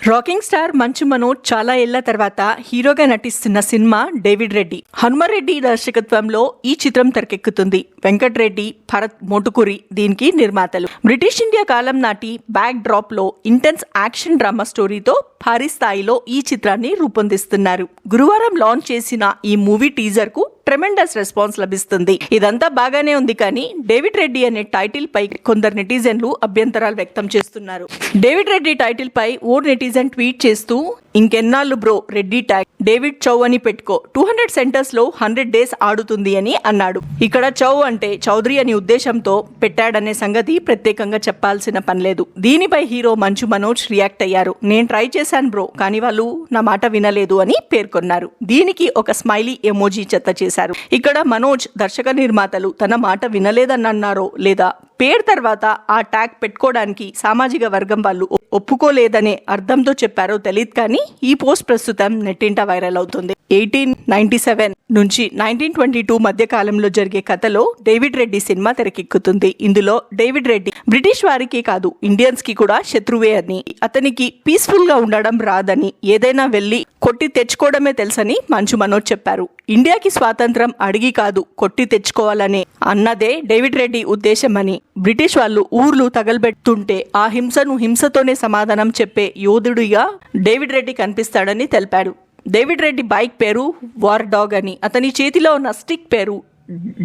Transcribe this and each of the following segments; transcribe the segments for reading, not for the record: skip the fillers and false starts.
Rocking star Manchu Manoj చాలా ఏళ్ల తర్వాత హీరోగా నటిస్తున్న సినిమా డేవిడ్ రెడ్డి. హనుమారెడ్డి దర్శకత్వంలో ఈ చిత్రం తెరకెక్కుతుంది. వెంకటరెడ్డి, భరత్ మోటుకురి దీనికి నిర్మాతలు. బ్రిటిష్ ఇండియా కాలం నాటి బ్యాక్ డ్రాప్ లో ఇంటెన్స్ యాక్షన్ డ్రామా స్టోరీతో భారీ స్థాయిలో ఈ చిత్రాన్ని రూపొందిస్తున్నారు. గురువారం లాంచ్ చేసిన ఈ మూవీ టీజర్ కు ట్రెమెండస్ రెస్పాన్స్ లభిస్తుంది. ఇదంతా బాగానే ఉంది కానీ డేవిడ్ రెడ్డి అనే టైటిల్ పై కొందరు నెటిజన్లు అభ్యంతరాలు వ్యక్తం చేస్తున్నారు. డేవిడ్ రెడ్డి టైటిల్ పై ఓ నెటిజన్ ట్వీట్ చేస్తూ, ఇంకెన్నాళ్ళు బ్రో రెడ్డి ట్యాగ్ డేవిడ్ చౌ అని పెట్టుకో, 200 సెంటర్స్ లో 100 డేస్ ఆడుతుంది అని అన్నాడు. ఇక్కడ చౌ అంటే చౌదరి అని ఉద్దేశంతో పెట్టాడనే సంగతి ప్రత్యేకంగా చెప్పాల్సిన పనిలేదు. దీనిపై హీరో మంచు మనోజ్ రియాక్ట్ అయ్యారు. నేను ట్రై చేశాను బ్రో, కానీ వాళ్ళు నా మాట వినలేదు అని పేర్కొన్నారు. దీనికి ఒక స్మైలీ ఎమోజీ చెత్త చేశారు. ఇక్కడ మనోజ్ దర్శక నిర్మాతలు తన మాట వినలేదని అన్నారో లేదా పేరు తర్వాత ఆ ట్యాగ్ పెట్టుకోవడానికి సామాజిక వర్గం వాళ్ళు ఒప్పుకోలేదనే అర్థంతో చెప్పారో తెలియదు కానీ ఈ పోస్ట్ ప్రస్తుతం నెట్టింట వైరల్ అవుతుంది. 1897 నుంచి 1922 మధ్య కాలంలో జరిగే కథలో డేవిడ్ రెడ్డి సినిమా తెరకెక్కుతుంది. ఇందులో డేవిడ్ రెడ్డి బ్రిటిష్ వారికి కాదు ఇండియన్స్ కి కూడా శత్రువే అని, అతనికి పీస్ఫుల్ గా ఉండడం రాదని, ఏదైనా వెళ్లి కొట్టి తెచ్చుకోవడమే తెలుసని మంచు మనోజ్ చెప్పారు. ఇండియాకి స్వాతంత్రం అడిగి కాదు కొట్టి తెచ్చుకోవాలనే అన్నదే డేవిడ్ రెడ్డి ఉద్దేశమని, బ్రిటిష్ వాళ్ళు ఊర్లు తగలబెడుతుంటే ఆ హింసను హింసతోనే సమాధానం చెప్పే యోధుడిగా డేవిడ్ రెడ్డి కనిపిస్తాడని తెలిపాడు. డేవిడ్ రెడ్డి బైక్ పేరు వార్ డాగ్ అని, అతని చేతిలో ఉన్న స్టిక్ పేరు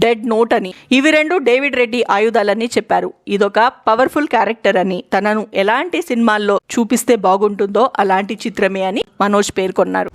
డెడ్ నోట్ అని, ఇవి రెండు డేవిడ్ రెడ్డి ఆయుధాలని చెప్పారు. ఇదొక పవర్ఫుల్ క్యారెక్టర్ అని, తనను ఎలాంటి సినిమాల్లో చూపిస్తే బాగుంటుందో అలాంటి చిత్రమే అని మనోజ్ పేర్కొన్నారు.